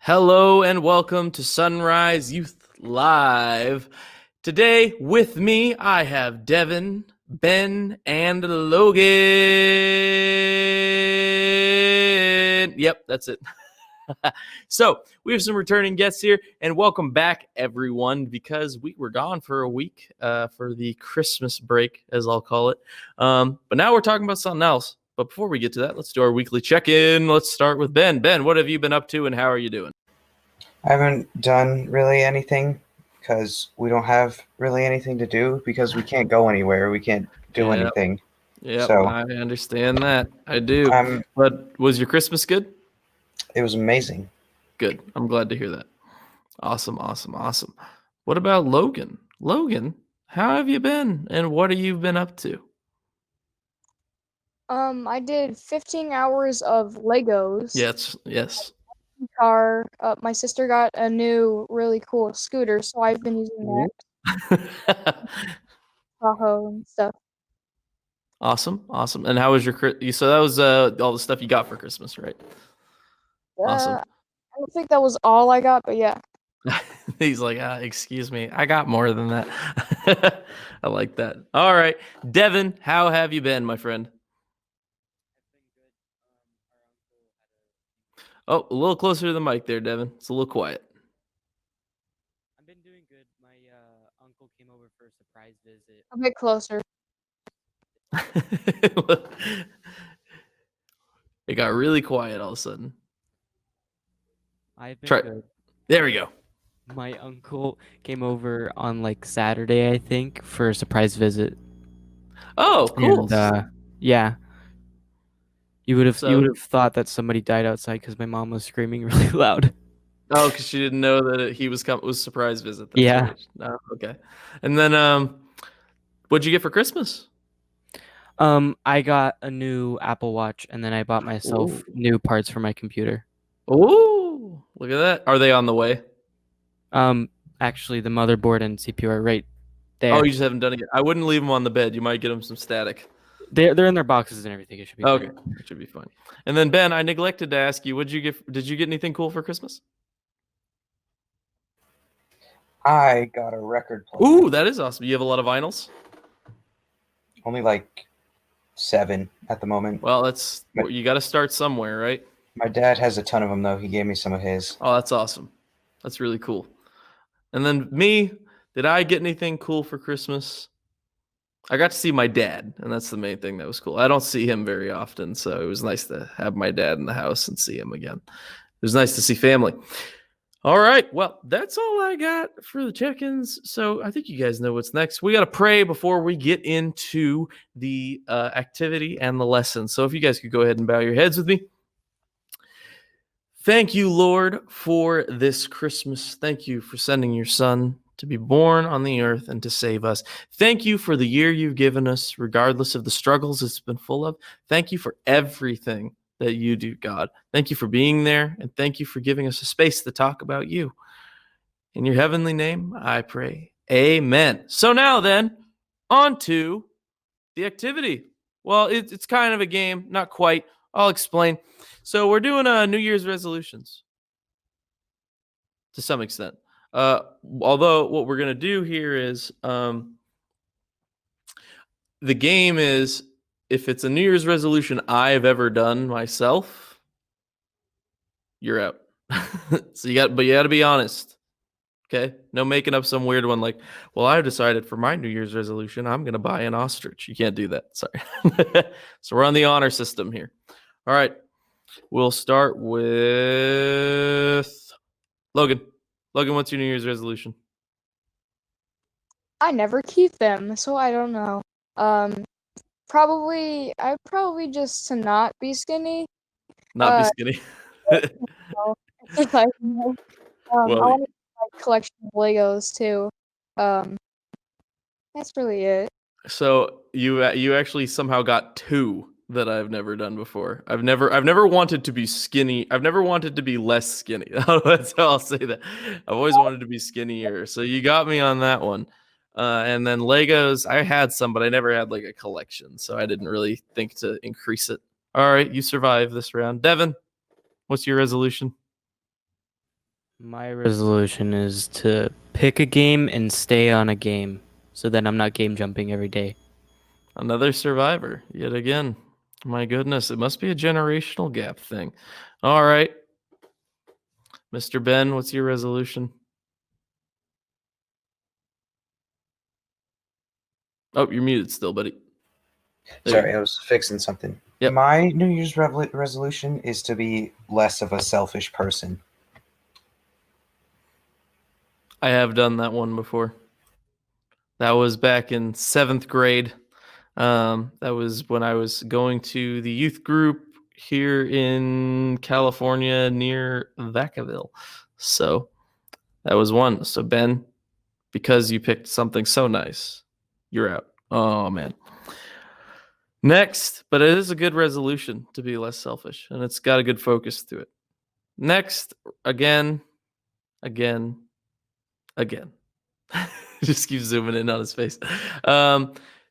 Hello and welcome to SonRise Youth Live. Today with me, I have Devin, Ben, and Logan. Yep, that's it. So we have some returning guests here, and welcome back, everyone, because we were gone for a week for the Christmas break, as I'll call it. But now we're talking about something else. But before we get to that, let's do our weekly check-in. Let's start with Ben. Ben, what have you been up to, and how are you doing? I haven't done really anything because we don't have really anything to do because we can't go anywhere. We can't do Yeah. anything. Yep, So I understand that. I do. um, But was your Christmas good? it was amazing. Good. I'm glad to hear that. Awesome. What about Logan? Logan, how have you been and what have you been up to? I did 15 hours of Legos. Yes. Car. My sister got a new really cool scooter, so I've been using that Tahoe and stuff. Awesome. And how was your so that was all the stuff you got for Christmas, right? Awesome. I don't think that was all I got, but yeah. He's like, excuse me, I got more than that. I like that. All right. Devin, how have you been, my friend? Oh, a little closer to the mic there, Devin. It's a little quiet. I've been doing good. My uncle came over for a surprise visit. A bit closer. It got really quiet all of a sudden. I've been Try. good. There we go. My uncle came over on like Saturday, I think, for a surprise visit. Oh, cool. And yeah. You would have thought that somebody died outside because my mom was screaming really loud. Oh, because she didn't know that he was was a surprise visit. That's Yeah. Right. Oh, okay. And then, what'd you get for Christmas? I got a new Apple Watch, and then I bought myself new parts for my computer. Oh, look at that. Are they on the way? Actually, the motherboard and CPU are right there. Oh, you just haven't done it yet. I wouldn't leave them on the bed. You might get them some static. They're in their boxes and everything. It should be okay. It should be fine. And then Ben, I neglected to ask you, did you get anything cool for Christmas? I got a record player. Ooh, that is awesome. You have a lot of vinyls? Only like 7 at the moment. Well, you got to start somewhere, right? My dad has a ton of them though. He gave me some of his. Oh, that's awesome. That's really cool. And then me, did I get anything cool for Christmas? I got to see my dad, and that's the main thing that was cool. I don't see him very often, so it was nice to have my dad in the house and see him again. It was nice to see family. All right, well, that's all I got for the check-ins. So I think you guys know what's next. We got to pray before we get into the activity and the lesson. So if you guys could go ahead and bow your heads with me. Thank you, Lord, for this Christmas. Thank you for sending your son to be born on the earth and to save us. Thank you for the year you've given us, regardless of the struggles it's been full of. Thank you for everything that you do, God. Thank you for being there, and thank you for giving us a space to talk about you. In your heavenly name, I pray. Amen. So now then, on to the activity. Well, it's kind of a game, not quite. I'll explain. So we're doing New Year's resolutions to some extent. Although what we're going to do here is the game is, if it's a New Year's resolution I've ever done myself, you're out. So you got to be honest. Okay? No making up some weird one like, well, I've decided for my New Year's resolution, I'm going to buy an ostrich. You can't do that. Sorry. So we're on the honor system here. All right. We'll start with Logan. Logan, what's your New Year's resolution? I never keep them, so I don't know. Probably just to not be skinny. Not be skinny. I want a collection of Legos too. That's really it. So you actually somehow got 2 that I've never done before. I've never wanted to be skinny. I've never wanted to be less skinny. That's how I'll say that. I've always wanted to be skinnier. So you got me on that one. And then Legos, I had some, but I never had like a collection. So I didn't really think to increase it. All right, you survived this round. Devin, what's your resolution? My resolution is to pick a game and stay on a game so that I'm not game jumping every day. Another survivor, yet again. My goodness, it must be a generational gap thing. All right. Mr. Ben, what's your resolution? Oh, you're muted still, buddy. There Sorry, you- I was fixing something. Yep. My New Year's resolution is to be less of a selfish person. I have done that one before. That was back in 7th grade. That was when I was going to the youth group here in California near Vacaville. So that was one. So Ben, because you picked something so nice, you're out. Oh man. Next, but it is a good resolution to be less selfish, and it's got a good focus to it. Next, again. Just keep zooming in on his face.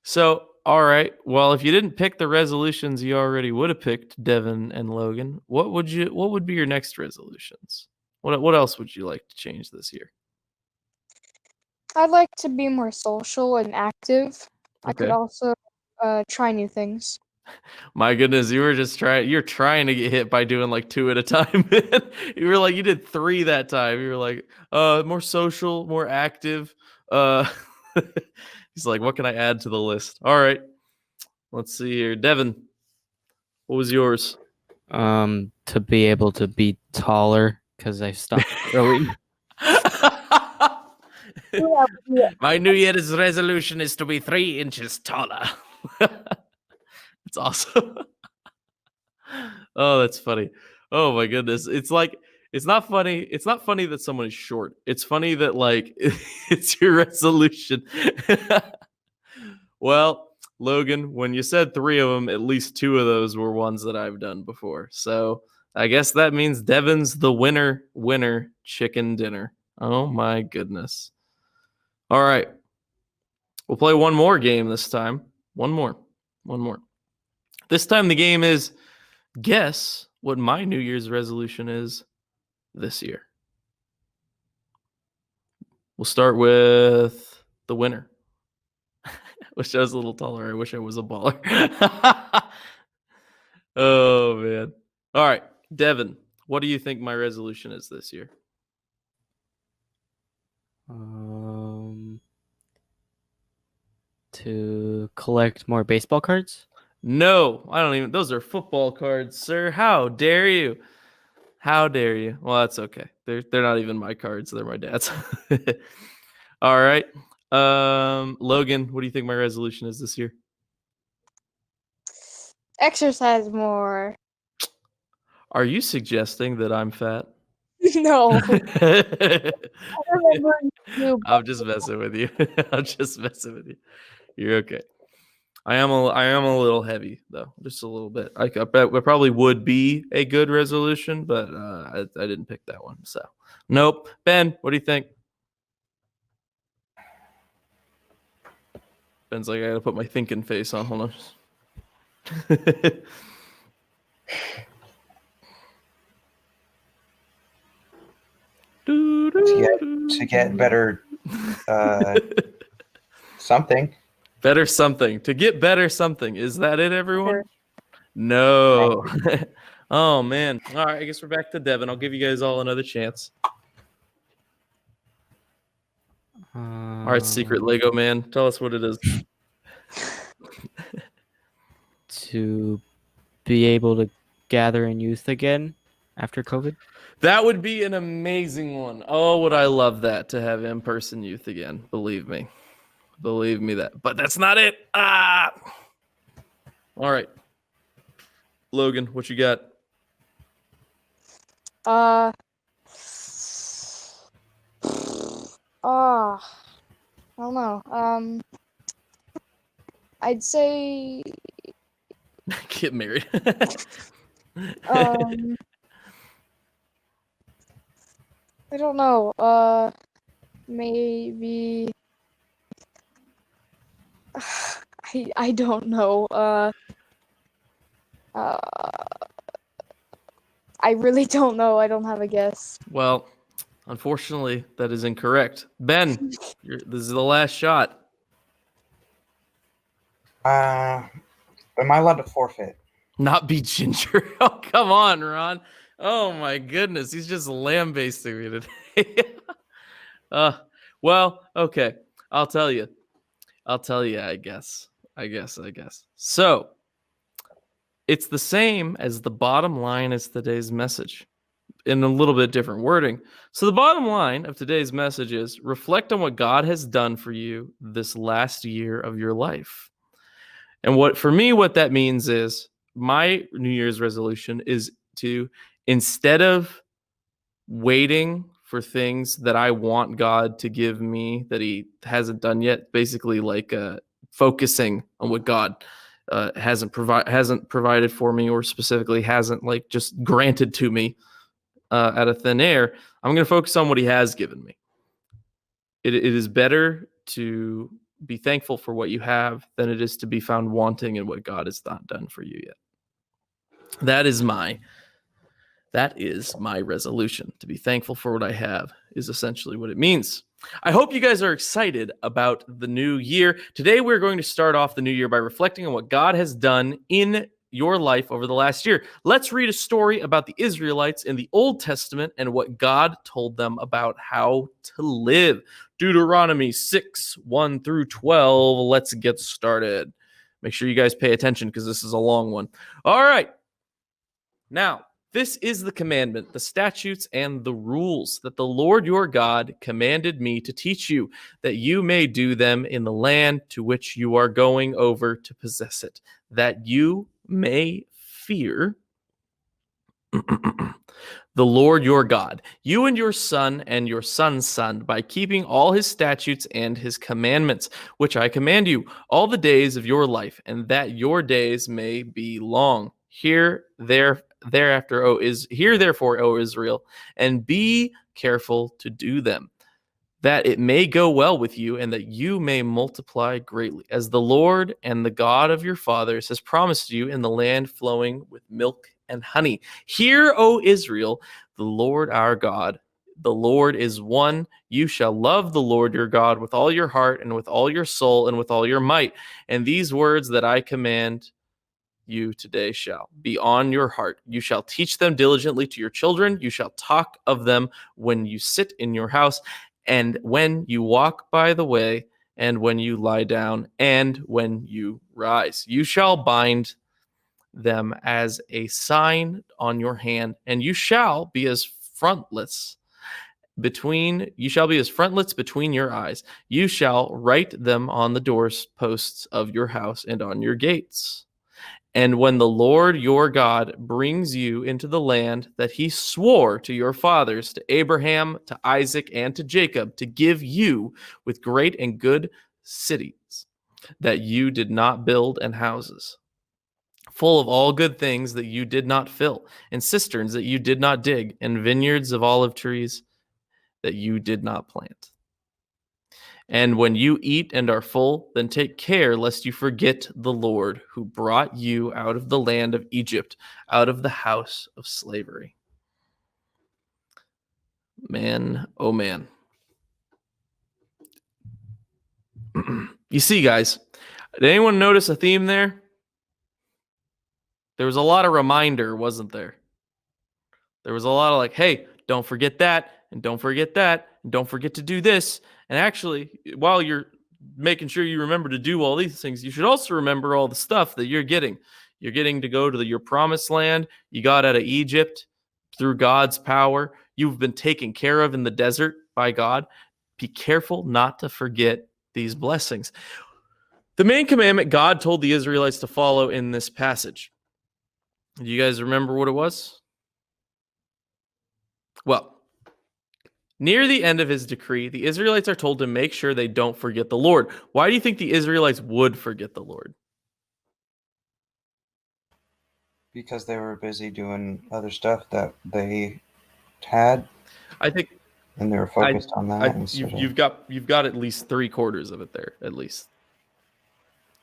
So all right. Well, if you didn't pick the resolutions you already would have picked, Devin and Logan, what would be your next resolutions? What else would you like to change this year? I'd like to be more social and active. I could Okay. also try new things. My goodness, you're trying to get hit by doing like 2 at a time. You did 3 that time. You were like, more social, more active. He's like, what can I add to the list? All right. Let's see here. Devin, what was yours? To be able to be taller because I stopped growing. My New Year's resolution is to be 3 inches taller. It's awesome. Oh, that's funny. Oh my goodness. It's not funny. It's not funny that someone is short. It's funny that like it's your resolution. Well, Logan, when you said 3 of them, at least 2 of those were ones that I've done before. So I guess that means Devin's the winner chicken dinner. Oh my goodness. All right. We'll play one more game this time. One more. This time the game is guess what my New Year's resolution is this year. We'll start with the winner. Wish I was a little taller. I wish I was a baller. Oh, man. All right. Devin, what do you think my resolution is this year? To collect more baseball cards. No, I don't even. Those are football cards, sir. How dare you? How dare you? Well, that's okay. They're not even my cards. They're my dad's. All right. Logan, what do you think my resolution is this year? Exercise more. Are you suggesting that I'm fat? No. I remember you. I'm just messing with you. I'm just messing with you. You're okay. I am a little heavy though, just a little bit. I bet it probably would be a good resolution, but I didn't pick that one. So nope. Ben, what do you think? Ben's like, I gotta put my thinking face on. Hold on. To get better something. Better something. To get better something. Is that it, everyone? No. Oh, man. All right. I guess we're back to Devin. I'll give you guys all another chance. All right, Secret Lego Man. Tell us what it is. To be able to gather in youth again after COVID. That would be an amazing one. Oh, would I love that, to have in-person youth again. Believe me. Believe me that. But that's not it. Ah. All right. Logan, what you got? I don't know. I'd say Get married. I don't know. Maybe I don't know. I really don't know. I don't have a guess. Well, Unfortunately, that is incorrect. Ben, this is the last shot. Am I allowed to forfeit? Not be ginger. Oh, come on, Ron. Oh my goodness, he's just lambasting me today. Well, okay. I'll tell you. I guess. So it's the same as the bottom line as today's message, in a little bit different wording. So the bottom line of today's message is reflect on what God has done for you this last year of your life. And what that means is my New Year's resolution is to, instead of waiting for things that I want God to give me that he hasn't done yet, basically like focusing on what God hasn't provided for me, or specifically hasn't like just granted to me out of thin air. I'm going to focus on what he has given me. It is better to be thankful for what you have than it is to be found wanting in what God has not done for you yet. That is my resolution. To be thankful for what I have is essentially what it means. I hope you guys are excited about the new year. Today, we're going to start off the new year by reflecting on what God has done in your life over the last year. Let's read a story about the Israelites in the Old Testament and what God told them about how to live. Deuteronomy 6:1-12. Let's get started. Make sure you guys pay attention because this is a long one. All right. Now, this is the commandment, the statutes, and the rules that the Lord your God commanded me to teach you, that you may do them in the land to which you are going over to possess it, that you may fear the Lord your God, you and your son and your son's son, by keeping all his statutes and his commandments, which I command you, all the days of your life, and that your days may be long. Hear therefore, O Israel, and be careful to do them, that it may go well with you, and that you may multiply greatly, as the Lord and the God of your fathers has promised you, in the land flowing with milk and honey. Hear, O Israel, the Lord our God, the Lord is one. You shall love the Lord your God with all your heart and with all your soul and with all your might. And these words that I command you today shall be on your heart. You shall teach them diligently to your children. You shall talk of them when you sit in your house, and when you walk by the way, and when you lie down, and when you rise. You shall bind them as a sign on your hand, and you shall be as frontlets between your eyes. You shall write them on the doorposts of your house and on your gates. And when the Lord your God brings you into the land that he swore to your fathers, to Abraham, to Isaac, and to Jacob, to give you with great and good cities that you did not build, and houses full of all good things that you did not fill, and cisterns that you did not dig, and vineyards of olive trees that you did not plant. And when you eat and are full, then take care lest you forget the Lord who brought you out of the land of Egypt, out of the house of slavery. Man, oh man. You see, guys, did anyone notice a theme there? There was a lot of reminder, wasn't there? There was a lot of like, hey, don't forget that, and don't forget that, and don't forget to do this. And actually, while you're making sure you remember to do all these things, you should also remember all the stuff that you're getting. You're getting to go to your promised land. You got out of Egypt through God's power. You've been taken care of in the desert by God. Be careful not to forget these blessings. The main commandment God told the Israelites to follow in this passage. Do you guys remember what it was? Well, near the end of his decree, the Israelites are told to make sure they don't forget the Lord. Why do you think the Israelites would forget the Lord? Because they were busy doing other stuff that they had, I think and they were focused on that. you've got at least 3/4 of it there, at least.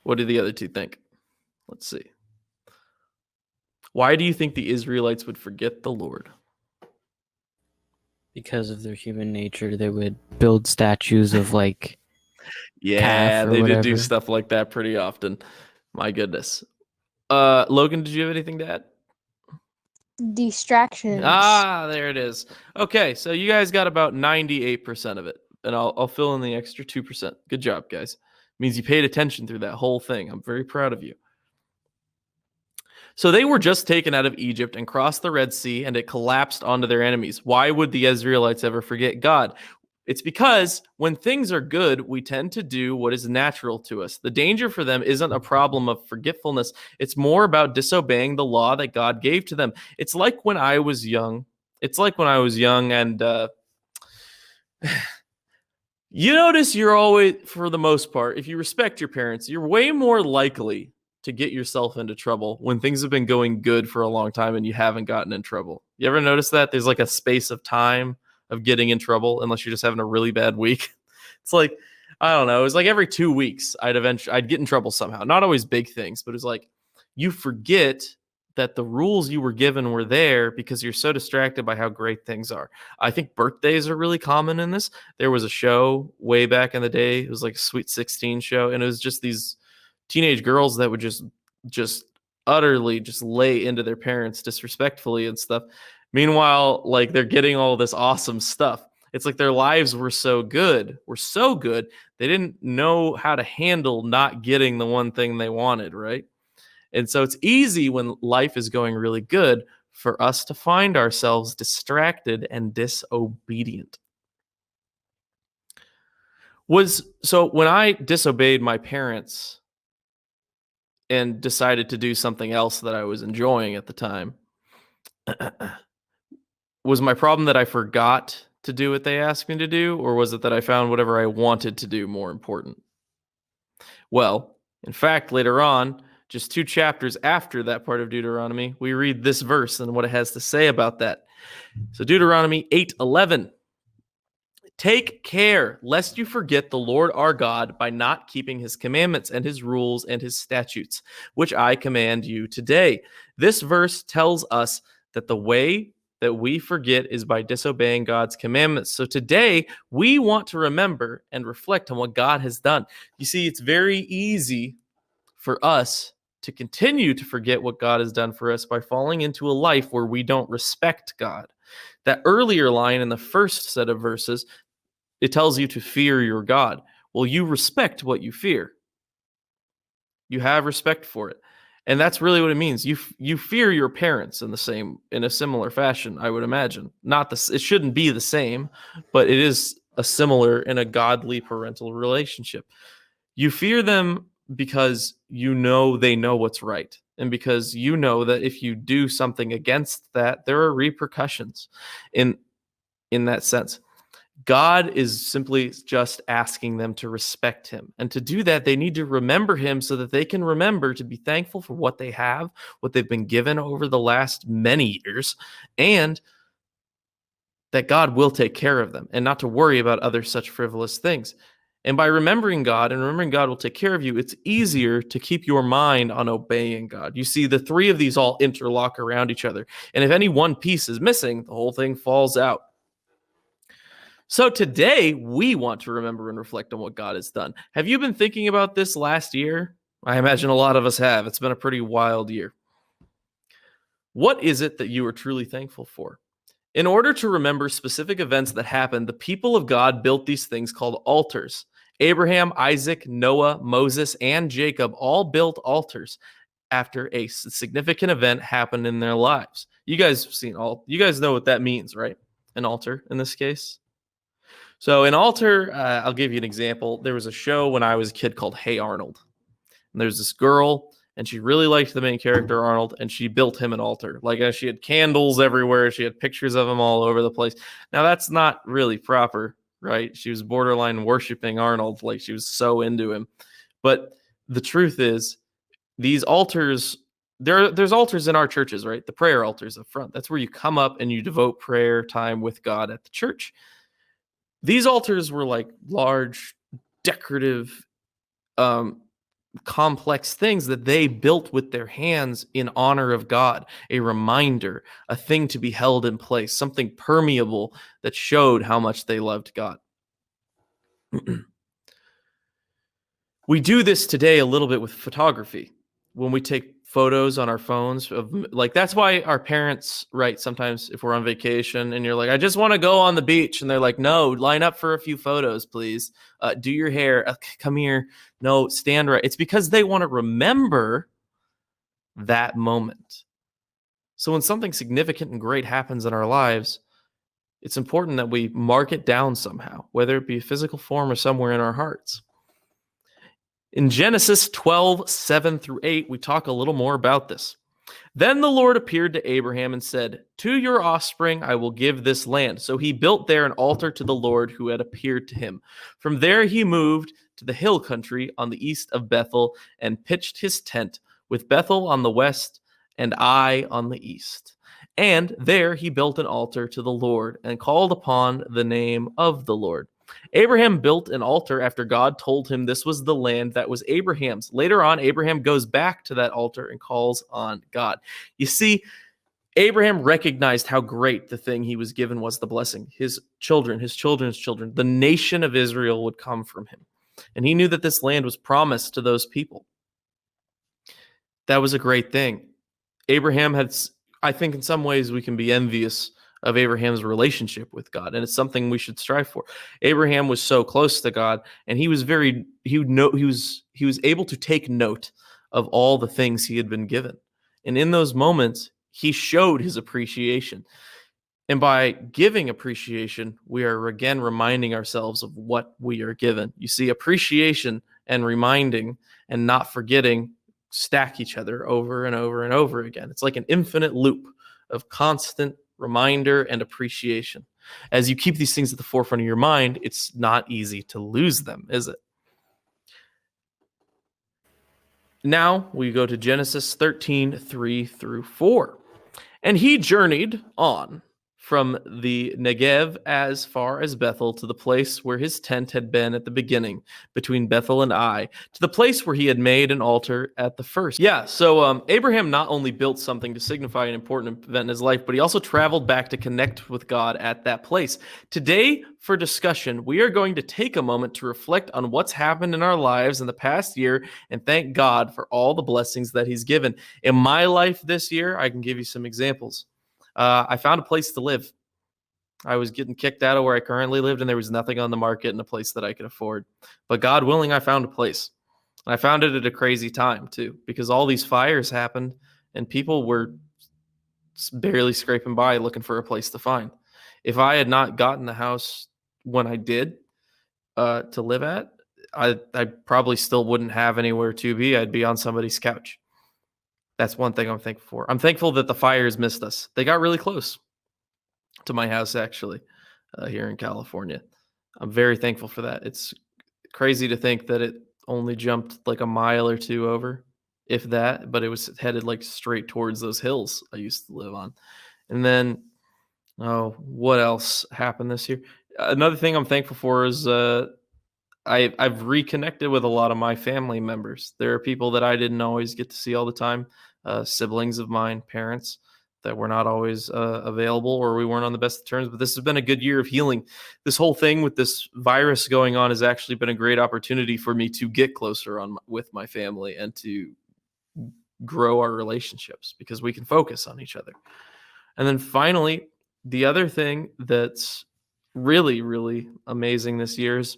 What do the other two think? Let's see. Why do you think the Israelites would forget the Lord? Because of their human nature, they would build statues of like Yeah, calf or they did do whatever. stuff like that pretty often. My goodness. Logan, did you have anything to add? Distractions. Ah, there it is. Okay, so you guys got about 98% of it, and I'll fill in the extra 2%. Good job, guys. Means you paid attention through that whole thing. I'm very proud of you. So they were just taken out of Egypt and crossed the Red Sea, and it collapsed onto their enemies. Why would the Israelites ever forget God? It's because when things are good, we tend to do what is natural to us. The danger for them isn't a problem of forgetfulness. It's more about disobeying the law that God gave to them. It's like when I was young. And you notice you're always, for the most part, if you respect your parents, you're way more likely to get yourself into trouble when things have been going good for a long time and you haven't gotten in trouble. You ever notice that? There's like a space of time of getting in trouble unless you're just having a really bad week. It's like, I don't know. It was like every 2 weeks I'd get in trouble somehow. Not always big things, but it's like you forget that the rules you were given were there because you're so distracted by how great things are. I think birthdays are really common in this. There was a show way back in the day. It was like a Sweet 16 show, and it was just these teenage girls that would just utterly just lay into their parents disrespectfully and stuff. Meanwhile, like they're getting all this awesome stuff. It's like their lives were so good, they didn't know how to handle not getting the one thing they wanted, right? And so it's easy when life is going really good for us to find ourselves distracted and disobedient. So when I disobeyed my parents and decided to do something else that I was enjoying at the time, was my problem that I forgot to do what they asked me to do, or was it that I found whatever I wanted to do more important? Well, in fact, later on, just 2 chapters after that part of Deuteronomy, we read this verse and what it has to say about that. So Deuteronomy 8:11. Take care lest you forget the Lord our God by not keeping his commandments and his rules and his statutes, which I command you today. This verse tells us that the way that we forget is by disobeying God's commandments. So today we want to remember and reflect on what God has done. You see, it's very easy for us to continue to forget what God has done for us by falling into a life where we don't respect God. That earlier line in the first set of verses, it tells you to fear your God. Well, you respect what you fear. You have respect for it. And that's really what it means. You fear your parents in a similar fashion, I would imagine. It shouldn't be the same, but it is a similar in a godly parental relationship. You fear them because you know they know what's right, and because you know that if you do something against that, there are repercussions in that sense. God is simply just asking them to respect him. And to do that, they need to remember him so that they can remember to be thankful for what they have, what they've been given over the last many years, and that God will take care of them and not to worry about other such frivolous things. And by remembering God and remembering God will take care of you, it's easier to keep your mind on obeying God. You see, the 3 of these all interlock around each other. And if any one piece is missing, the whole thing falls out. So today, we want to remember and reflect on what God has done. Have you been thinking about this last year? I imagine a lot of us have. It's been a pretty wild year. What is it that you are truly thankful for? In order to remember specific events that happened, the people of God built these things called altars. Abraham, Isaac, Noah, Moses, and Jacob all built altars after a significant event happened in their lives. You guys know what that means, right? An altar in this case. So an altar, I'll give you an example. There was a show when I was a kid called Hey Arnold. And there's this girl, and she really liked the main character, Arnold, and she built him an altar. Like she had candles everywhere. She had pictures of him all over the place. Now, that's not really proper, right? She was borderline worshiping Arnold. Like she was so into him. But the truth is, these altars, there's altars in our churches, right? The prayer altars up front. That's where you come up and you devote prayer time with God at the church. These altars were like large, decorative complex things that they built with their hands in honor of God, a reminder, a thing to be held in place, something permeable that showed how much they loved God. We do this today a little bit with photography. When we take photos on our phones of, like, that's why our parents, right, sometimes if we're on vacation and you're like, I just want to go on the beach, and they're like, no, line up for a few photos, please. Do your hair. Come here. No, stand right. It's because they want to remember that moment. So when something significant and great happens in our lives, it's important that we mark it down somehow, whether it be a physical form or somewhere in our hearts. In Genesis 12:7-8, we talk a little more about this. Then the Lord appeared to Abraham and said, to your offspring I will give this land. So he built there an altar to the Lord who had appeared to him. From there he moved to the hill country on the east of Bethel and pitched his tent, with Bethel on the west and Ai on the east. And there he built an altar to the Lord and called upon the name of the Lord. Abraham built an altar after God told him this was the land that was Abraham's. Later on, Abraham goes back to that altar and calls on God. You see, Abraham recognized how great the thing he was given was, the blessing. His children, his children's children, the nation of Israel would come from him. And he knew that this land was promised to those people. That was a great thing. Abraham had, I think in some ways we can be envious of Abraham's relationship with God, and it's something we should strive for. Abraham was so close to God, and he was able to take note of all the things he had been given. And in those moments, he showed his appreciation. And by giving appreciation, we are again reminding ourselves of what we are given. You see, appreciation and reminding and not forgetting stack each other over and over and over again. It's like an infinite loop of constant reminder and appreciation. As you keep these things at the forefront of your mind, it's not easy to lose them, is it? Now we go to Genesis 13:3-4. And he journeyed on from the Negev as far as Bethel, to the place where his tent had been at the beginning, between Bethel and Ai, to the place where he had made an altar at the first. Yeah, so Abraham not only built something to signify an important event in his life, but he also traveled back to connect with God at that place. Today, for discussion, we are going to take a moment to reflect on what's happened in our lives in the past year and thank God for all the blessings that he's given. In my life this year, I can give you some examples. I found a place to live. I was getting kicked out of where I currently lived, and there was nothing on the market in a place that I could afford. But God willing, I found a place. And I found it at a crazy time, too, because all these fires happened, and people were barely scraping by looking for a place to find. If I had not gotten the house when I did to live at, I probably still wouldn't have anywhere to be. I'd be on somebody's couch. That's one thing I'm thankful for. I'm thankful that the fires missed us. They got really close to my house, actually, here in California. I'm very thankful for that. It's crazy to think that it only jumped like a mile or two over, if that, but it was headed like straight towards those hills I used to live on. And then, what else happened this year? Another thing I'm thankful for is I've reconnected with a lot of my family members. There are people that I didn't always get to see all the time, siblings of mine, parents that were not always available, or we weren't on the best of terms. But this has been a good year of healing. This whole thing with this virus going on has actually been a great opportunity for me to get closer with my family and to grow our relationships, because we can focus on each other. And then finally, the other thing that's really, really amazing this year is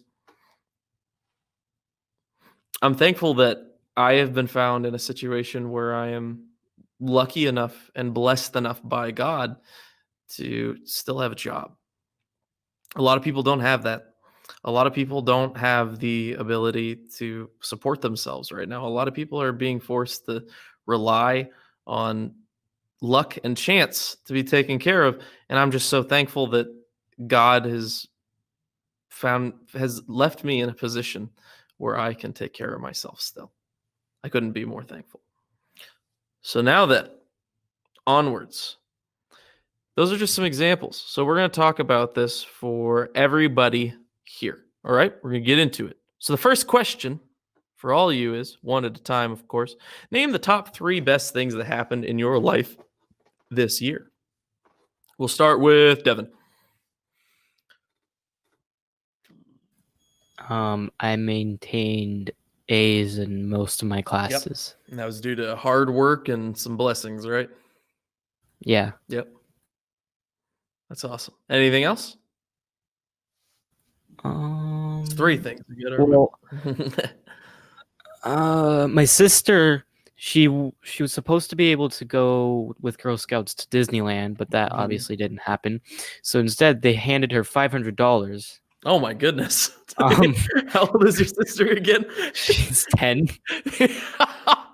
I'm thankful that I have been found in a situation where I am lucky enough and blessed enough by God to still have a job. A lot of people don't have that. A lot of people don't have the ability to support themselves right now. A lot of people are being forced to rely on luck and chance to be taken care of. And I'm just so thankful that God has left me in a position where I can take care of myself still. I couldn't be more thankful. So now then, onwards. Those are just some examples. So we're going to talk about this for everybody here. All right, we're going to get into it. So the first question for all you is, one at a time, of course. Name the top 3 best things that happened in your life this year. We'll start with Devin. I maintained A's in most of my classes. And that was due to hard work and some blessings, right? Yeah. Yep. That's awesome. Anything else? It's 3 things. You gotta remember. My sister, she was supposed to be able to go with Girl Scouts to Disneyland, but that obviously didn't happen. So instead, they handed her $500. Oh my goodness. Um, How old is your sister again? She's 10.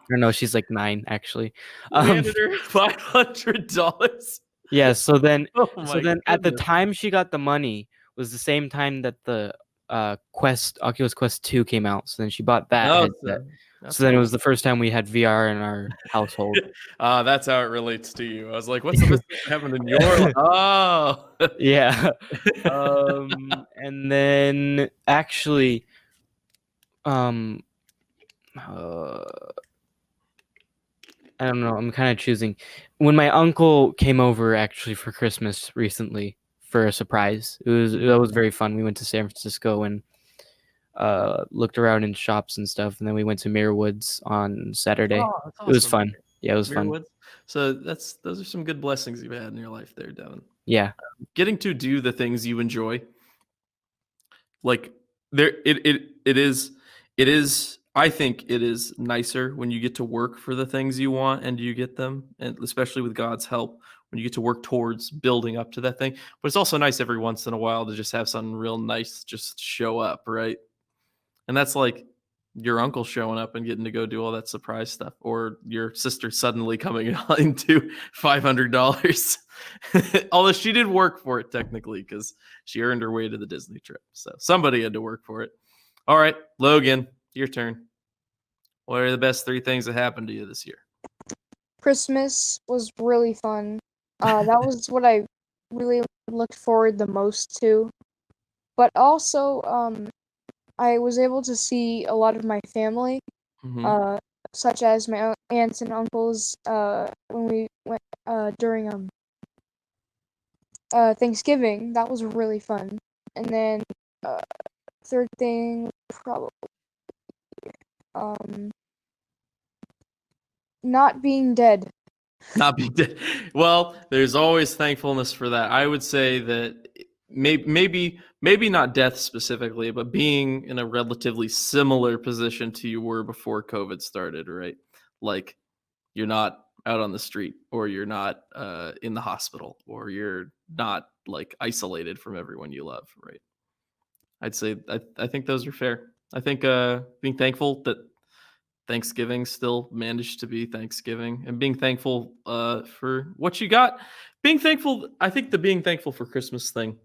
Or no, she's like 9 actually. Handed her $500. Yeah. So then, Oh my at the goodness. time she got the money was the same time that the Oculus Quest 2 came out. So then she bought that Oh, headset. So then it was the first time we had VR in our household. That's how it relates to you. I was like, what's the best thing that happened in your life? Oh. Yeah. And then actually, I don't know. I'm kind of choosing. When my uncle came over actually for Christmas recently for a surprise, that was very fun. We went to San Francisco and looked around in shops and stuff, and then we went to Mirror Woods on Saturday. Oh, that's It was awesome. fun. Yeah, it was fun. Woods. So those are some good blessings you've had in your life there, Devin. Yeah. Getting to do the things you enjoy. Like it is I think it is nicer when you get to work for the things you want and you get them, and especially with God's help, when you get to work towards building up to that thing. But it's also nice every once in a while to just have something real nice just show up, right? And that's like your uncle showing up and getting to go do all that surprise stuff, or your sister suddenly coming into $500. Although she did work for it technically because she earned her way to the Disney trip. So somebody had to work for it. All right, Logan, your turn. What are the best 3 things that happened to you this year? Christmas was really fun. That was what I really looked forward the most to. But also, I was able to see a lot of my family, Mhm. such as my aunts and uncles, when we went during Thanksgiving. That was really fun. And then third thing, probably not being dead. Not be dead. Well, there's always thankfulness for that. I would say that maybe not death specifically, but being in a relatively similar position to you were before COVID started, right? Like you're not out on the street, or you're not in the hospital, or you're not like isolated from everyone you love, right? I'd say I think those are fair. I think being thankful that Thanksgiving still managed to be Thanksgiving, and being thankful for what you got. Being thankful, I think the being thankful for Christmas thing,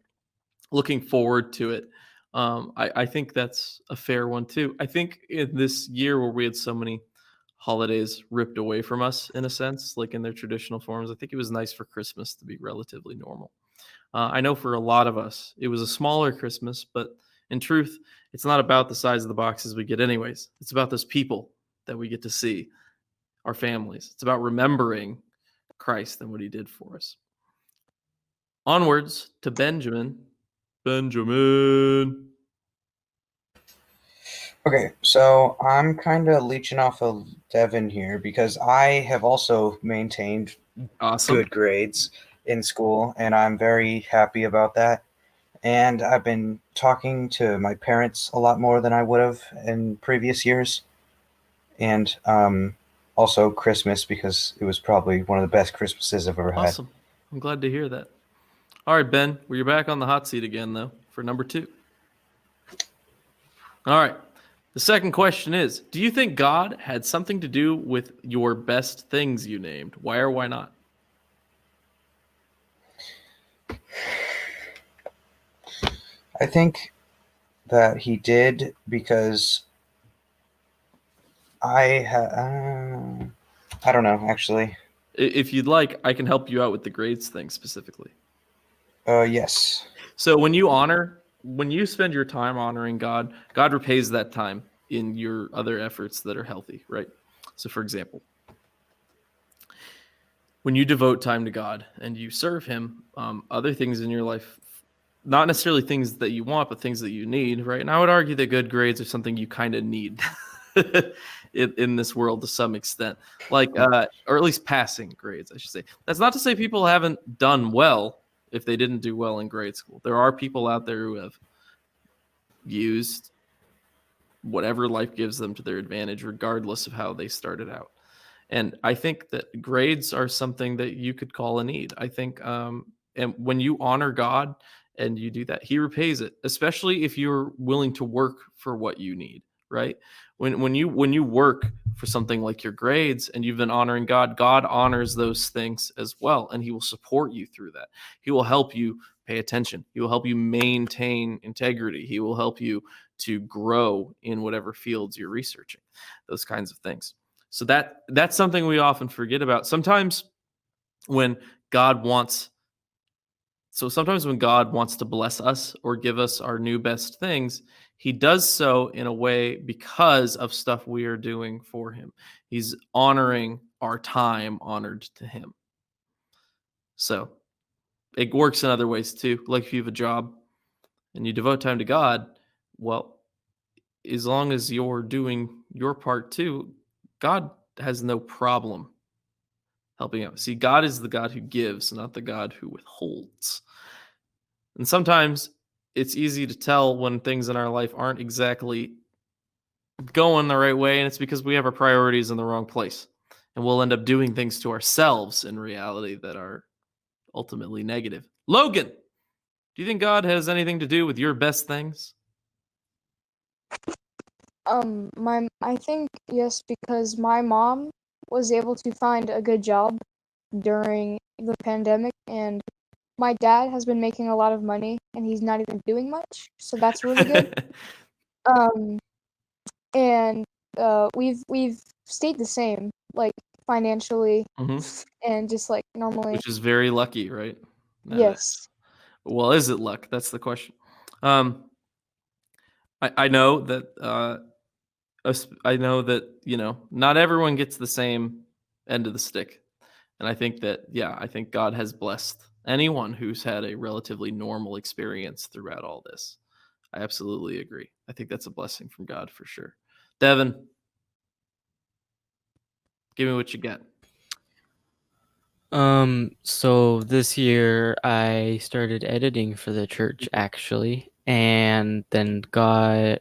looking forward to it. I think that's a fair one too. I think in this year where we had so many holidays ripped away from us in a sense, like in their traditional forms, I think it was nice for Christmas to be relatively normal. I know for a lot of us, it was a smaller Christmas, but in truth, it's not about the size of the boxes we get, anyways. It's about those people that we get to see, our families. It's about remembering Christ and what he did for us. Onwards to Benjamin. Benjamin. Okay, so I'm kind of leeching off of Devin here because I have also maintained Awesome. good grades in school, and I'm very happy about that. And I've been talking to my parents a lot more than I would have in previous years. And also Christmas, because it was probably one of the best Christmases I've ever had. Awesome. I'm glad to hear that. All right, Ben, you're back on the hot seat again, though, for number 2. All right. The second question is, do you think God had something to do with your best things you named? Why or why not? I think that he did because I don't know, actually. If you'd like, I can help you out with the grades thing specifically. Yes. So when you spend your time honoring God, God repays that time in your other efforts that are healthy, right? So, for example, when you devote time to God and you serve Him, other things in your life, not necessarily things that you want, but things that you need, right? And I would argue that good grades are something you kind of need in this world to some extent, like, or at least passing grades, I should say. That's not to say people haven't done well if they didn't do well in grade school. There are people out there who have used whatever life gives them to their advantage, regardless of how they started out. And I think that grades are something that you could call a need. I think, and when you honor God and you do that, He repays it, especially if you're willing to work for what you need, right? When you work for something like your grades and you've been honoring God, God honors those things as well, and He will support you through that. He will help you pay attention. He will help you maintain integrity. He will help you to grow in whatever fields you're researching, those kinds of things. So that's something we often forget about. Sometimes when God wants to bless us or give us our new best things, He does so in a way because of stuff we are doing for Him. He's honoring our time honored to Him. So it works in other ways too. Like if you have a job and you devote time to God, well, as long as you're doing your part too, God has no problem helping out. See, God is the God who gives, not the God who withholds. And sometimes it's easy to tell when things in our life aren't exactly going the right way, and it's because we have our priorities in the wrong place. And we'll end up doing things to ourselves in reality that are ultimately negative. Logan, do you think God has anything to do with your best things? I think yes, because my mom was able to find a good job during the pandemic, and my dad has been making a lot of money, and he's not even doing much, so that's really good. Um, and we've stayed the same, like financially, Mhm. and just like normally. Which is very lucky, right? That is. Yes. Well, is it luck? That's the question. Um, I know that I know that not everyone gets the same end of the stick, and I think that I think God has blessed anyone who's had a relatively normal experience throughout all this. I absolutely agree. I think that's a blessing from God for sure. Devin, give me what you got. So this year I started editing for the church actually, and then God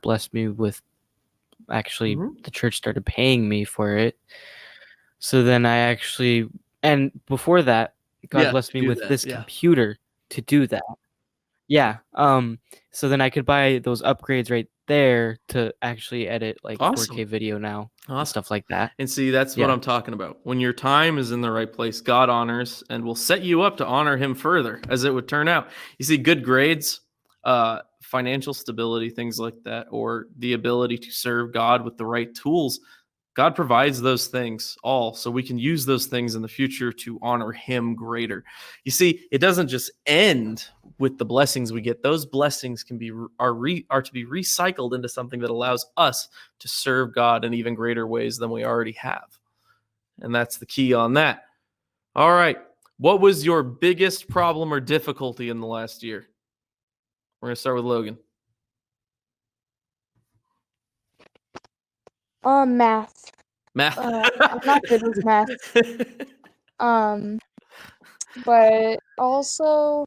blessed me with actually Mhm. the church started paying me for it. So then and before that, God Yeah, blessed to me do with that. this Yeah. computer to do that. Yeah. So then I could buy those upgrades right there to actually edit like 4K Awesome. video now and Awesome. stuff like that. And see, that's what Yeah. I'm talking about. When your time is in the right place, God honors and will set you up to honor Him further, as it would turn out. You see, good grades, financial stability, things like that, or the ability to serve God with the right tools. God provides those things all, so we can use those things in the future to honor Him greater. You see, it doesn't just end with the blessings we get. Those blessings can be are to be recycled into something that allows us to serve God in even greater ways than we already have. And that's the key on that. All right. What was your biggest problem or difficulty in the last year? We're going to start with Logan. Math. Math. I'm not good with math. But also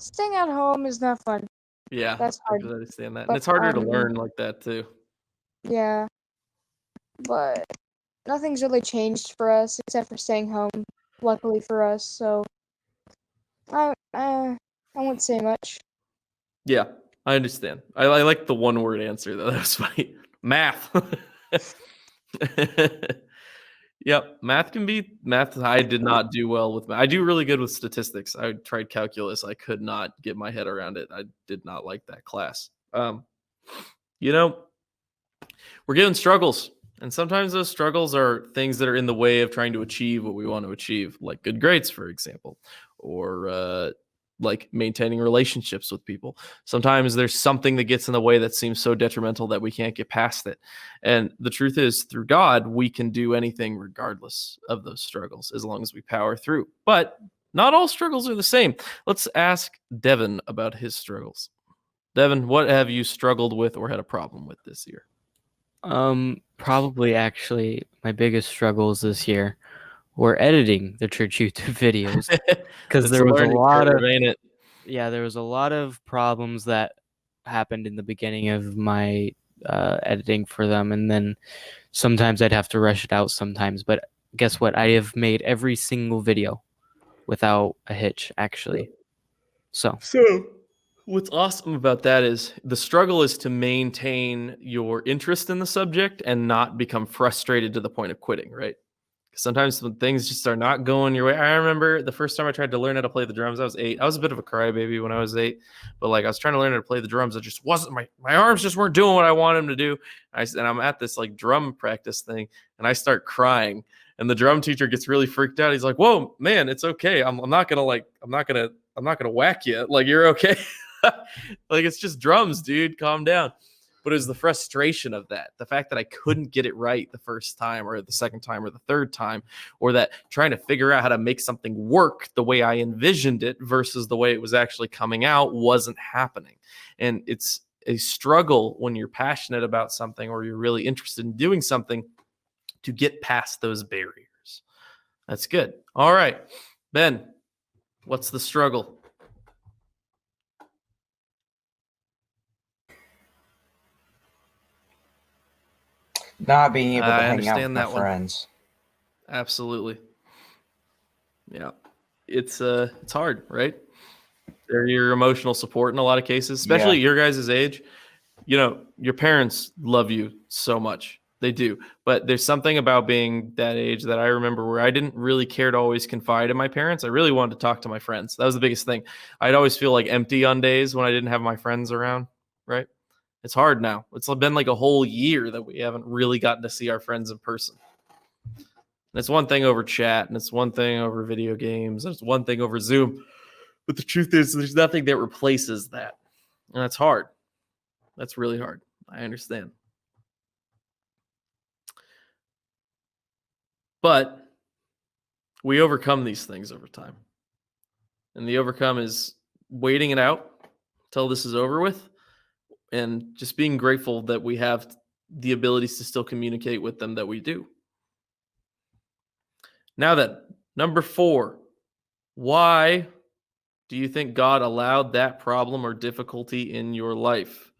staying at home is not fun. Yeah, That's I hard. can understand that. And But it's harder to learn like that too. yeah. But nothing's really changed for us except for staying home. Luckily for us, so I won't say much. Yeah, I understand. I like the one word answer though. That was funny. Math. Yep, math can be math. I did not do well with math. I do really good with statistics. I tried calculus. I could not get my head around it. I did not like that class. You know, we're given struggles, and sometimes those struggles are things that are in the way of trying to achieve what we want to achieve, like good grades, for example, or like maintaining relationships with people. Sometimes there's something that gets in the way that seems so detrimental that we can't get past it. And the truth is, through God, we can do anything regardless of those struggles as long as we power through. But not all struggles are the same. Let's ask Devin about his struggles. Devin, what have you struggled with or had a problem with this year? Probably actually my biggest struggles this year were editing the church YouTube videos, because It's there a was a learning lot curve, of ain't it? there was a lot of problems that happened in the beginning of my editing for them, and then sometimes I'd have to rush it out sometimes. But guess what? I have made every single video without a hitch, actually. So So, what's awesome about that is the struggle is to maintain your interest in the subject and not become frustrated to the point of quitting, right? 'Cause sometimes when things just are not going your way. I remember the first time I tried to learn how to play the drums, I was 8. I was a bit of a crybaby when I was 8, but like I was trying to learn how to play the drums. It just wasn't my arms just weren't doing what I wanted them to do. And I'm at this like drum practice thing, and I start crying. And the drum teacher gets really freaked out. He's like, "Whoa, man, it's okay. I'm not gonna whack you. Like you're okay. Like it's just drums, dude. Calm down." But it was the frustration of that, the fact that I couldn't get it right the first time or the second time or the third time, or that trying to figure out how to make something work the way I envisioned it versus the way it was actually coming out wasn't happening. And it's a struggle when you're passionate about something or you're really interested in doing something to get past those barriers. That's good. All right, Ben, what's the struggle? Not being able to I hang out with understand my that one. friends. Absolutely. Yeah. It's hard, right? They're your emotional support in a lot of cases, especially at your guys' age. You know, your parents love you so much. They do. But there's something about being that age that I remember where I didn't really care to always confide in my parents. I really wanted to talk to my friends. That was the biggest thing. I'd always feel like empty on days when I didn't have my friends around, right? It's hard now. It's been like a whole year that we haven't really gotten to see our friends in person. And it's one thing over chat, and it's one thing over video games, and it's one thing over Zoom. But the truth is, there's nothing that replaces that. And that's hard. That's really hard. I understand. But we overcome these things over time. And the overcome is waiting it out till this is over with and just being grateful that we have the abilities to still communicate with them that we do. Now then, number 4, why do you think God allowed that problem or difficulty in your life?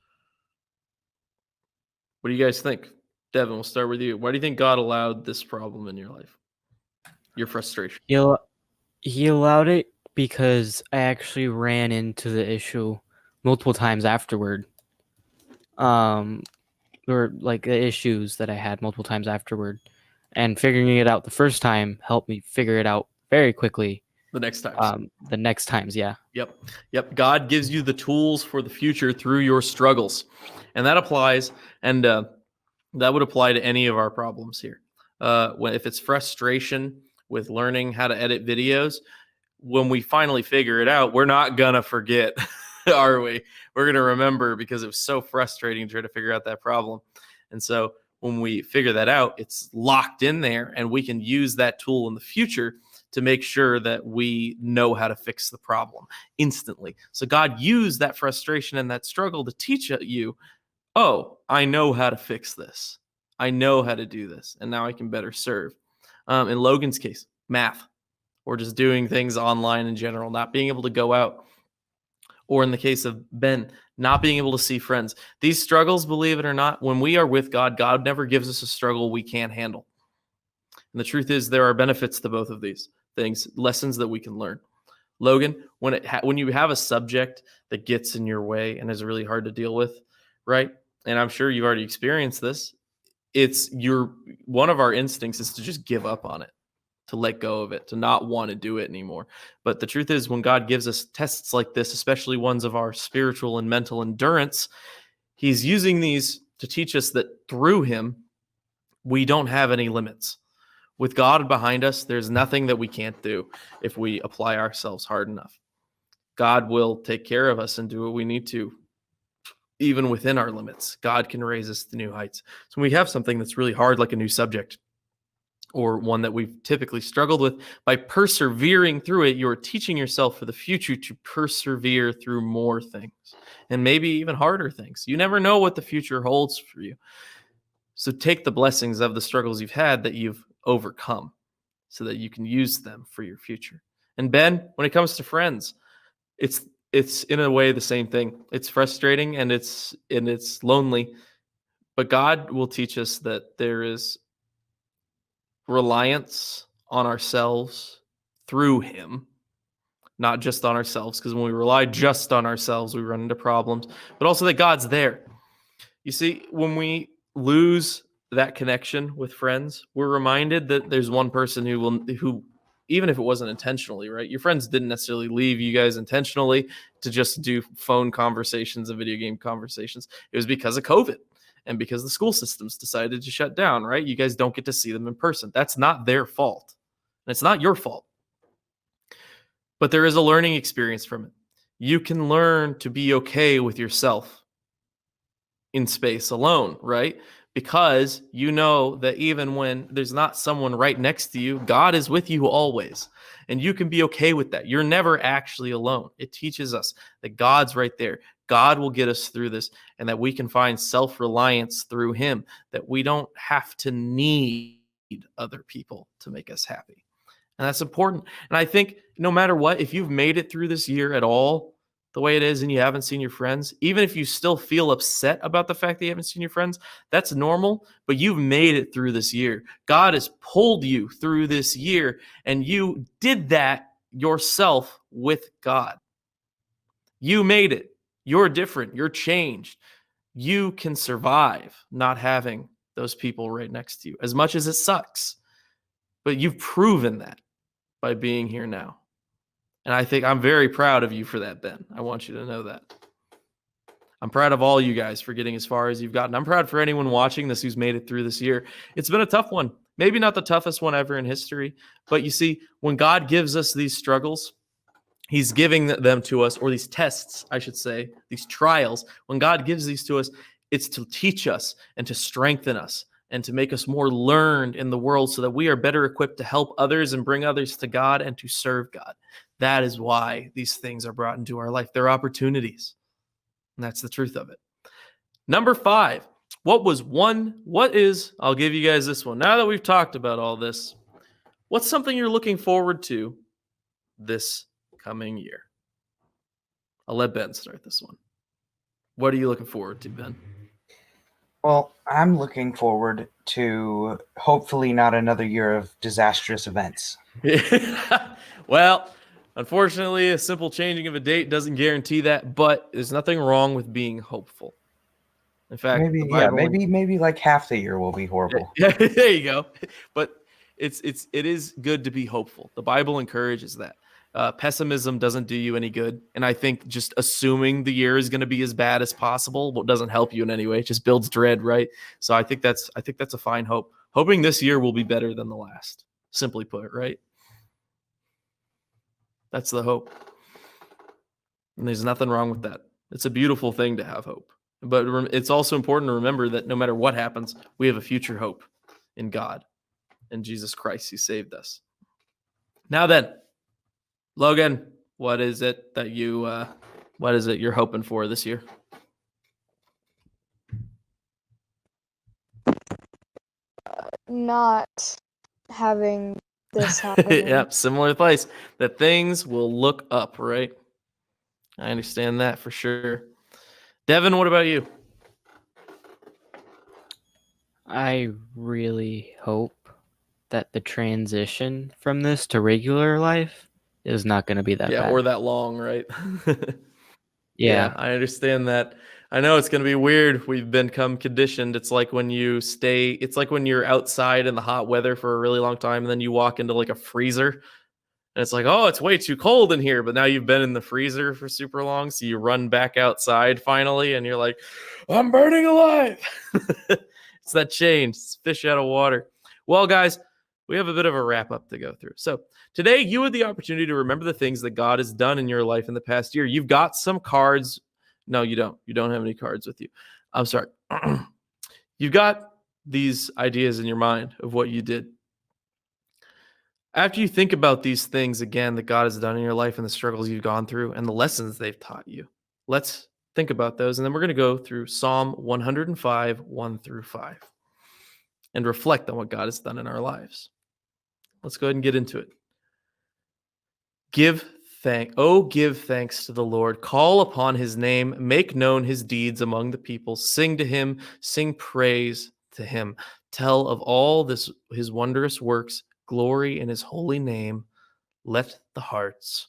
What do you guys think? Devin, we'll start with you. Why do you think God allowed this problem in your life? Your frustration. he allowed it because I actually ran into the issue multiple times afterward. Or like the issues that I had multiple times afterward, and figuring it out the first time helped me figure it out very quickly. The next times. The next times, yeah. Yep. God gives you the tools for the future through your struggles. And that applies, and that would apply to any of our problems here. If it's frustration with learning how to edit videos, when we finally figure it out, we're not going to forget, are we? We're going to remember because it was so frustrating to try to figure out that problem. And so when we figure that out, it's locked in there, and we can use that tool in the future to make sure that we know how to fix the problem instantly. So God used that frustration and that struggle to teach you, oh, I know how to fix this. I know how to do this, and now I can better serve. In Logan's case, math, or just doing things online in general, not being able to go out. Or in the case of Ben, not being able to see friends. These struggles, believe it or not, when we are with God, God never gives us a struggle we can't handle. And the truth is, there are benefits to both of these things, lessons that we can learn. Logan, when you have a subject that gets in your way and is really hard to deal with, right? And I'm sure you've already experienced this. One of our instincts is to just give up on it, to let go of it, to not want to do it anymore. But the truth is, when God gives us tests like this, especially ones of our spiritual and mental endurance, he's using these to teach us that through him, we don't have any limits. With God behind us, there's nothing that we can't do if we apply ourselves hard enough. God will take care of us and do what we need to, even within our limits. God can raise us to new heights. So when we have something that's really hard, like a new subject, or one that we've typically struggled with, by persevering through it, you're teaching yourself for the future to persevere through more things and maybe even harder things. You never know what the future holds for you. So take the blessings of the struggles you've had that you've overcome so that you can use them for your future. And Ben, when it comes to friends, it's in a way the same thing. It's frustrating and it's lonely, but God will teach us that there is reliance on ourselves through him, not just on ourselves, because when we rely just on ourselves, we run into problems, but also that God's there. You see, when we lose that connection with friends, we're reminded that there's one person who even if it wasn't intentionally, right? Your friends didn't necessarily leave you guys intentionally to just do phone conversations and video game conversations. It was because of COVID and because the school systems decided to shut down, right? You guys don't get to see them in person. That's not their fault. And it's not your fault. But there is a learning experience from it. You can learn to be okay with yourself in space alone, right? Because you know that even when there's not someone right next to you, God is with you always. And you can be okay with that. You're never actually alone. It teaches us that God's right there. God will get us through this and that we can find self-reliance through him, that we don't have to need other people to make us happy. And that's important. And I think no matter what, if you've made it through this year at all, the way it is, and you haven't seen your friends, even if you still feel upset about the fact that you haven't seen your friends, that's normal, but you've made it through this year. God has pulled you through this year, and you did that yourself with God. You made it. You're different. You're changed. You can survive not having those people right next to you, as much as it sucks. But you've proven that by being here now. And I think I'm very proud of you for that, Ben. I want you to know that. I'm proud of all you guys for getting as far as you've gotten. I'm proud for anyone watching this who's made it through this year. It's been a tough one. Maybe not the toughest one ever in history. But you see, when God gives us these struggles, he's giving them to us, or these tests, I should say, these trials. When God gives these to us, it's to teach us and to strengthen us and to make us more learned in the world so that we are better equipped to help others and bring others to God and to serve God. That is why these things are brought into our life. They're opportunities. And that's the truth of it. Number 5, I'll give you guys this one. Now that we've talked about all this, what's something you're looking forward to this coming year? I'll let Ben start this one. What are you looking forward to, Ben? Well, I'm looking forward to hopefully not another year of disastrous events. Well, unfortunately, a simple changing of a date doesn't guarantee that, but there's nothing wrong with being hopeful. In fact, maybe like half the year will be horrible. Yeah, there you go. But it is good to be hopeful. The Bible encourages that. Pessimism doesn't do you any good, and I think just assuming the year is going to be as bad as possible doesn't help you in any way. It just builds dread, right? So I think that's a fine hope. Hoping this year will be better than the last. Simply put, right? That's the hope, and there's nothing wrong with that. It's a beautiful thing to have hope, but it's also important to remember that no matter what happens, we have a future hope in God, in Jesus Christ, who saved us. Now then, Logan, what is it you're hoping for this year? Not having this happen. Yep, similar place. That things will look up, right? I understand that for sure. Devin, what about you? I really hope that the transition from this to regular life is not going to be that bad. Or that long, right? Yeah. I understand that. I know it's going to be weird. We've become conditioned. It's like when you're outside in the hot weather for a really long time, and then you walk into like a freezer, and it's like, oh, it's way too cold in here. But now you've been in the freezer for super long, so you run back outside finally, and you're like, I'm burning alive. It's that change. It's fish out of water. Well, guys, we have a bit of a wrap up to go through. So Today, you had the opportunity to remember the things that God has done in your life in the past year. You've got some cards. No, you don't. You don't have any cards with you. I'm sorry. You've got these ideas in your mind of what you did. After you think about these things again that God has done in your life and the struggles you've gone through and the lessons they've taught you, let's think about those. And then we're going to go through Psalm 105, 1 through 5, and reflect on what God has done in our lives. Let's go ahead and get into it. Give thanks to the Lord. Call upon his name. Make known his deeds among the people. Sing to him. Sing praise to him. Tell of all his wondrous works. Glory in his holy name. Let the hearts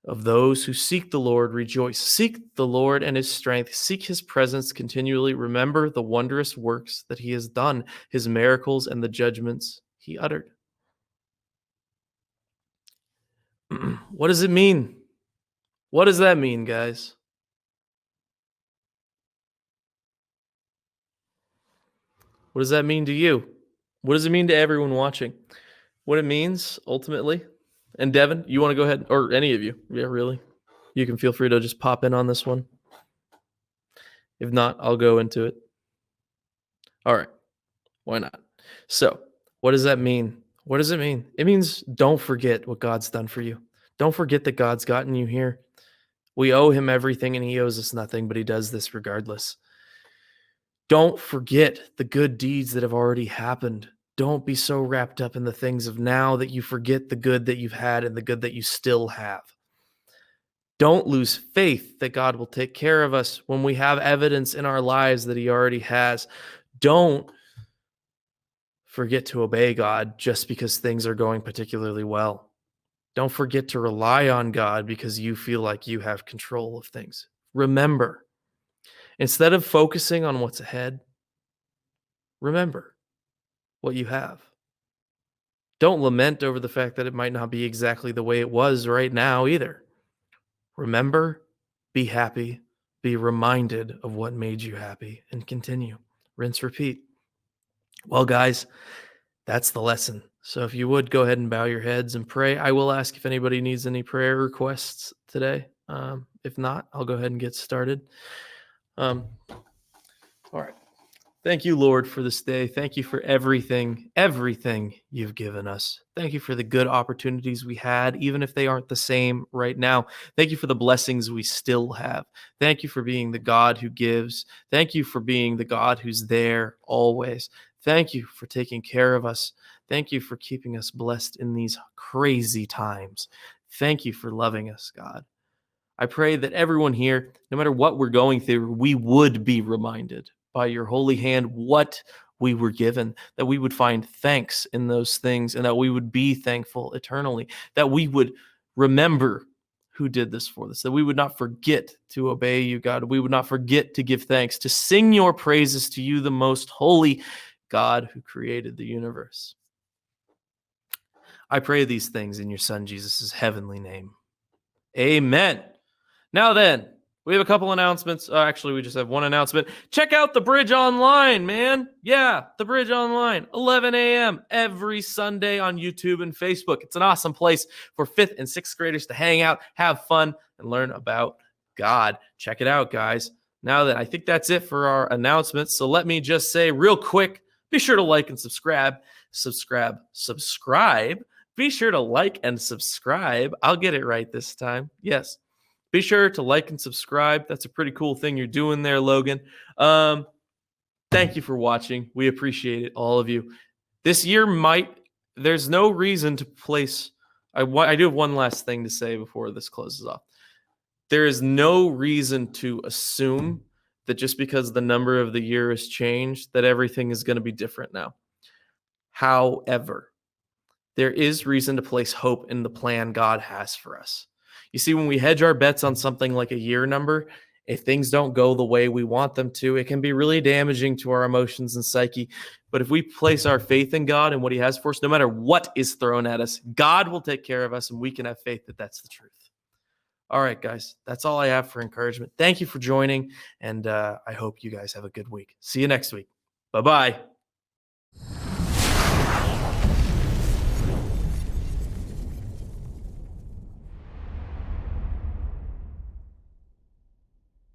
of those who seek the Lord rejoice. Seek the Lord and his strength. Seek his presence continually. Remember the wondrous works that he has done, his miracles and the judgments he uttered. What does it mean? What does that mean, guys? What does that mean to you? What does it mean to everyone watching? What it means ultimately. And Devin, you want to go ahead, or any of you? Yeah, really. You can feel free to just pop in on this one. If not, I'll go into it. All right. Why not? So, what does that mean? What does it mean? It means don't forget what God's done for you. Don't forget that God's gotten you here. We owe him everything and he owes us nothing, but he does this regardless. Don't forget the good deeds that have already happened. Don't be so wrapped up in the things of now that you forget the good that you've had and the good that you still have. Don't lose faith that God will take care of us when we have evidence in our lives that he already has. Don't forget to obey God just because things are going particularly well. Don't forget to rely on God because you feel like you have control of things. Remember, instead of focusing on what's ahead, remember what you have. Don't lament over the fact that it might not be exactly the way it was right now either. Remember, be happy, be reminded of what made you happy, and continue. Rinse, repeat. Well, guys, that's the lesson. So if you would go ahead and bow your heads and pray. I will ask if anybody needs any prayer requests today. If not, I'll go ahead and get started. All right. Thank you, Lord, for this day. Thank you for everything you've given us. Thank you for the good opportunities we had, even if they aren't the same right now. Thank you for the blessings we still have. Thank you for being the God who gives. Thank you for being the God who's there always. Thank you for taking care of us. Thank you for keeping us blessed in these crazy times. Thank you for loving us, God. I pray that everyone here, no matter what we're going through, we would be reminded by your holy hand what we were given, that we would find thanks in those things, and that we would be thankful eternally, that we would remember who did this for us, that we would not forget to obey you, God. We would not forget to give thanks, to sing your praises to you, the most holy God who created the universe. I pray these things in your Son, Jesus' heavenly name. Amen. Now then, we have a couple announcements. Actually, we just have one announcement. Check out The Bridge Online, man. Yeah, The Bridge Online, 11 a.m. every Sunday on YouTube and Facebook. It's an awesome place for 5th and 6th graders to hang out, have fun, and learn about God. Check it out, guys. Now that I think that's it for our announcements, so let me just say real quick, be sure to like and subscribe. Subscribe. Be sure to like and subscribe. I'll get it right this time. Yes. Be sure to like and subscribe. That's a pretty cool thing you're doing there, Logan. Thank you for watching. We appreciate it, all of you. This year there's no reason to place, I do have one last thing to say before this closes off. There is no reason to assume that just because the number of the year has changed, that everything is going to be different now. However, there is reason to place hope in the plan God has for us. You see, when we hedge our bets on something like a year number, if things don't go the way we want them to, it can be really damaging to our emotions and psyche. But if we place our faith in God and what he has for us, no matter what is thrown at us, God will take care of us, and we can have faith that that's the truth. All right, guys, that's all I have for encouragement. Thank you for joining, and I hope you guys have a good week. See you next week. Bye-bye.